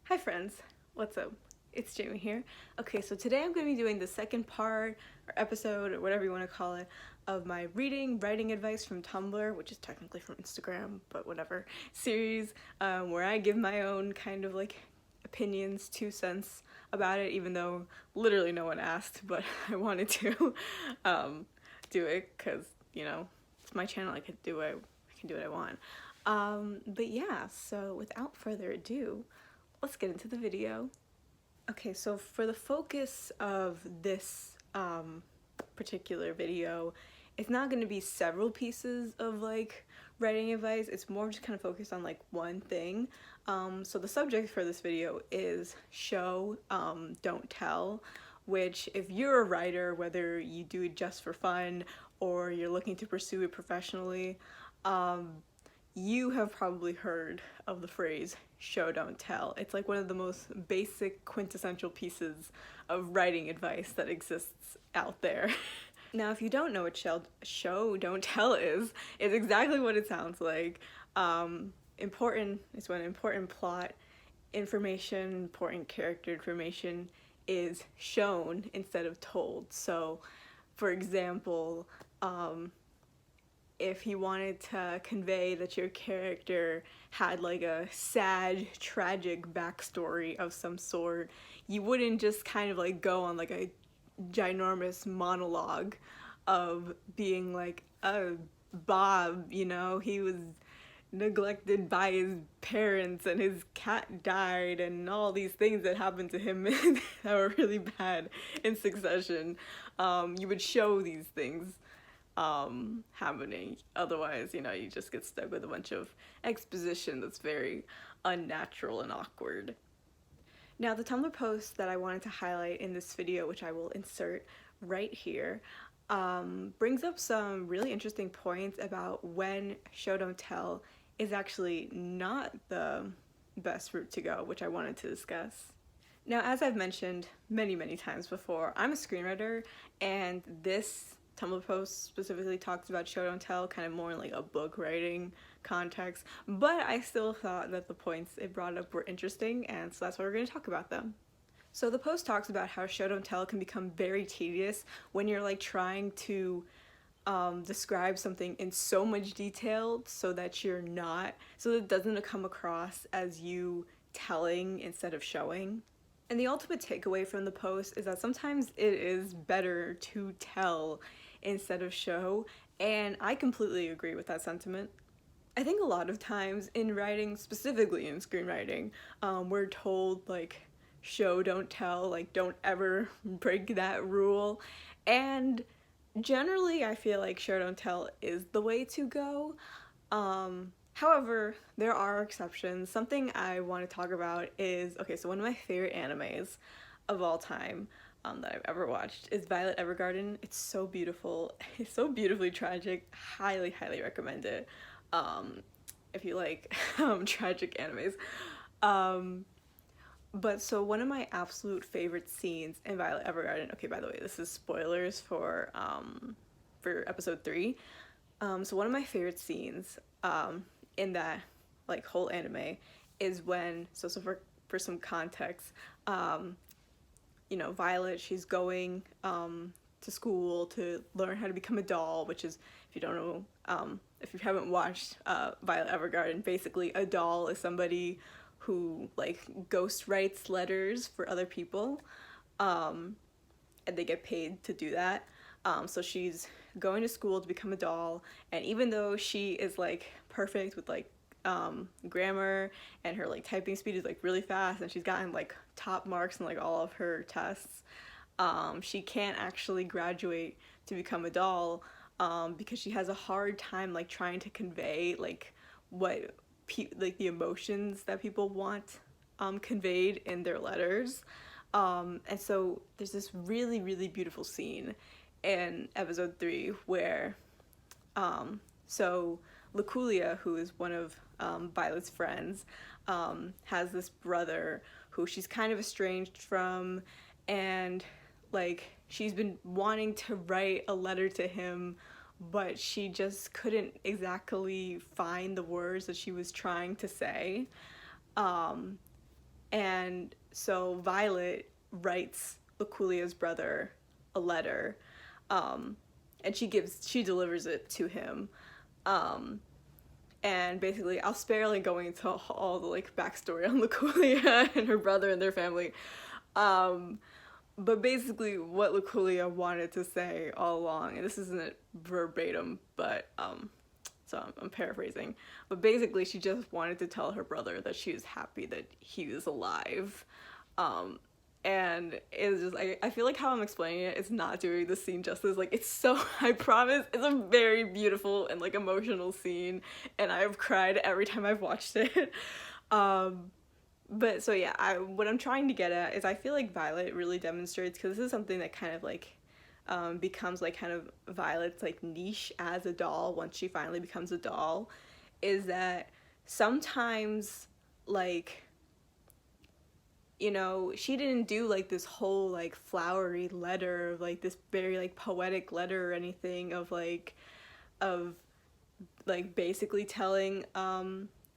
Hi friends, what's up? It's Jaime here. Okay, so today I'm going to be doing the second part, or episode, or whatever you want to call it, of my writing advice from Tumblr, which is technically from Instagram, but whatever, series, where I give my own kind of like opinions, 2 cents about it, even though literally no one asked, but I wanted to do it because, it's my channel, I can do what I want. But yeah, so without further ado, let's get into the video. Okay, so for the focus of this particular video, it's not going to be several pieces of like writing advice. It's more just kind of focused on like one thing. So the subject for this video is show, don't tell, which if you're a writer, whether you do it just for fun or you're looking to pursue it professionally, you have probably heard of the phrase show don't tell. It's like one of the most basic quintessential pieces of writing advice that exists out there. Now if you don't know what show don't tell is, it's exactly what it sounds like. Important is when important plot information, important character information is shown instead of told. So for example, if he wanted to convey that your character had like a sad, tragic backstory of some sort, you wouldn't just kind of like go on like a ginormous monologue of being like, oh, Bob, he was neglected by his parents and his cat died and all these things that happened to him that were really bad in succession. You would show these things happening. Otherwise, you just get stuck with a bunch of exposition that's very unnatural and awkward. Now, the Tumblr post that I wanted to highlight in this video, which I will insert right here, brings up some really interesting points about when show don't tell is actually not the best route to go, which I wanted to discuss. Now, as I've mentioned many times before, I'm a screenwriter, and this Tumblr post specifically talks about show don't tell kind of more in like a book writing context, but I still thought that the points it brought up were interesting, and so that's why we're going to talk about them. So the post talks about how show don't tell can become very tedious when you're like trying to describe something in so much detail so that it doesn't come across as you telling instead of showing. And the ultimate takeaway from the post is that sometimes it is better to tell instead of show, and I completely agree with that sentiment. I think a lot of times in writing, specifically in screenwriting, we're told like show don't tell, like don't ever break that rule, and generally I feel like show don't tell is the way to go. However, there are exceptions. Something I want to talk about is, okay, so one of my favorite animes of all time that I've ever watched is Violet Evergarden. It's so beautiful. It's so beautifully tragic. Highly recommend it if you like tragic animes. But so one of my absolute favorite scenes in Violet Evergarden, okay, by the way, this is spoilers for episode 3. So one of my favorite scenes in that like whole anime is when, so for some context, Violet, she's going to school to learn how to become a doll, which is, if you don't know, if you haven't watched Violet Evergarden, basically a doll is somebody who like ghost writes letters for other people, and they get paid to do that. So she's going to school to become a doll, and even though she is like perfect with like grammar and her like typing speed is like really fast and she's gotten like top marks in like all of her tests, she can't actually graduate to become a doll because she has a hard time like trying to convey like what like the emotions that people want conveyed in their letters. And so there's this really beautiful scene in episode 3 where so Luculia, who is one of Violet's friends, has this brother who she's kind of estranged from, and like she's been wanting to write a letter to him, but she just couldn't exactly find the words that she was trying to say. And so Violet writes Lakulia's brother a letter, and she delivers it to him. And basically, I'll spare like going into all the like backstory on Lakulia and her brother and their family. But basically, what Lakulia wanted to say all along, and this isn't verbatim, but so I'm paraphrasing, but basically, she just wanted to tell her brother that she was happy that he was alive. And it's just, I feel like how I'm explaining it is not doing the scene justice. Like, it's so, I promise, it's a very beautiful and like emotional scene, and I've cried every time I've watched it. But so yeah, what I'm trying to get at is I feel like Violet really demonstrates, because this is something that kind of like becomes like kind of Violet's like niche as a doll once she finally becomes a doll, is that sometimes like, you know, she didn't do like this whole like flowery letter, like this very like poetic letter or anything of basically telling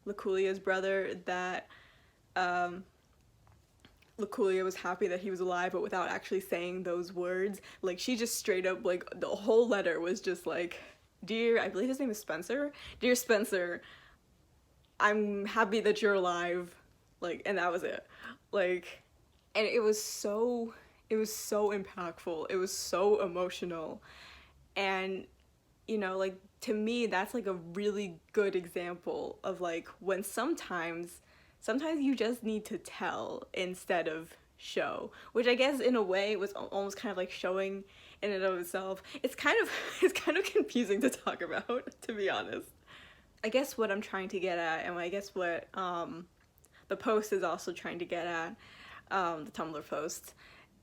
Lakulia's brother that Lakulia was happy that he was alive, but without actually saying those words. Like, she just straight up, like, the whole letter was just like, dear, I believe his name is Spencer, dear Spencer, I'm happy that you're alive, like, and that was it. Like, and it was so impactful, it was so emotional, and, you know, like, to me, that's like a really good example of like when sometimes you just need to tell instead of show, which I guess in a way was almost kind of like showing in and of itself. It's kind of confusing to talk about, to be honest. I guess what I'm trying to get at, and I guess what the post is also trying to get at, the Tumblr post,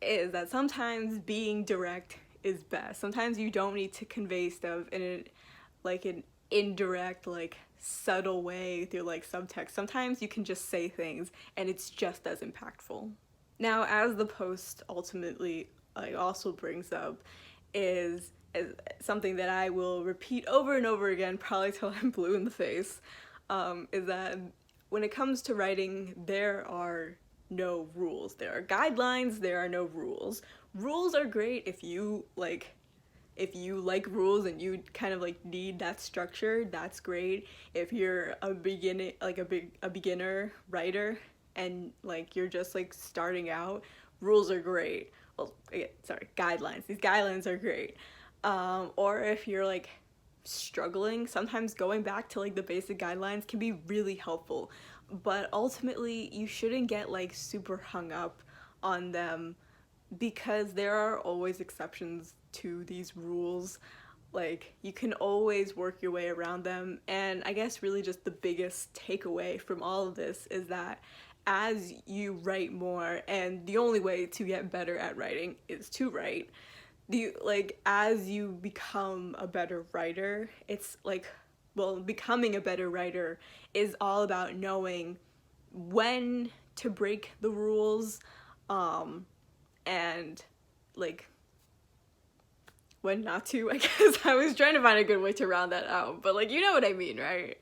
is that sometimes being direct is best. Sometimes you don't need to convey stuff in an indirect, like, subtle way through like subtext. Sometimes you can just say things and it's just as impactful. Now, as the post ultimately like also brings up is something that I will repeat over and over again, probably till I'm blue in the face, is that when it comes to writing, there are no rules. There are guidelines, there are no rules. Rules are great if you like rules and you kind of like need that structure, that's great. If you're a beginner writer and like you're just like starting out, rules are great. Well, sorry, guidelines. These guidelines are great. Or if you're like struggling, sometimes going back to like the basic guidelines can be really helpful. But ultimately, you shouldn't get like super hung up on them, because there are always exceptions to these rules. Like, you can always work your way around them. And I guess really just the biggest takeaway from all of this is that as you write more, and the only way to get better at writing is to write, as you become a better writer, it's like, well, becoming a better writer is all about knowing when to break the rules, and like when not to, I guess. I was trying to find a good way to round that out, but like, you know what I mean, right?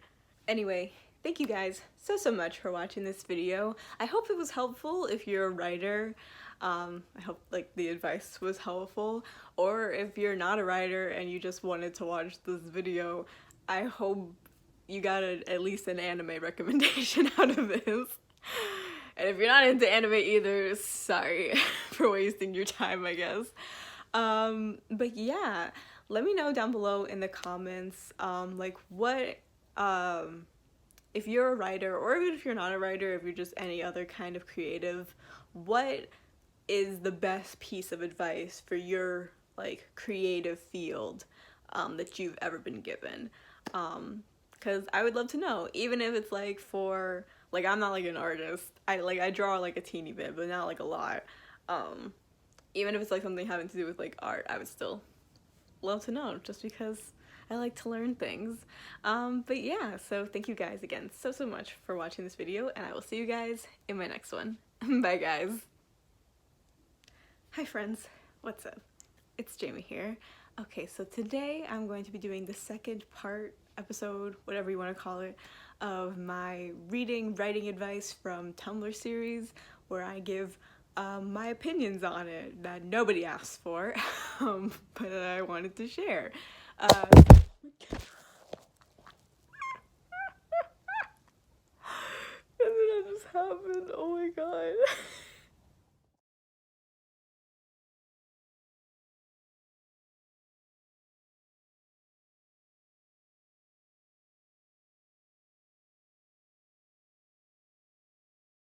Anyway, thank you guys so much for watching this video. I hope it was helpful if you're a writer. I hope like the advice was helpful, or if you're not a writer and you just wanted to watch this video, I hope you got at least an anime recommendation out of this. And if you're not into anime either, sorry for wasting your time, I guess. But yeah, let me know down below in the comments, like what, if you're a writer, or even if you're not a writer, if you're just any other kind of creative, what is the best piece of advice for your like creative field that you've ever been given? Because I would love to know, even if it's like for, like, I'm not like an artist, I draw like a teeny bit, but not like a lot. Even if it's like something having to do with like art, I would still love to know, just because I like to learn things. But yeah, so thank you guys again so much for watching this video, and I will see you guys in my next one. Bye guys. Hi friends, what's up? It's Jaime here. Okay, so today I'm going to be doing the second part, episode, whatever you want to call it, of my writing advice from Tumblr series, where I give my opinions on it that nobody asked for, but I wanted to share. And then that just happened. Oh my god.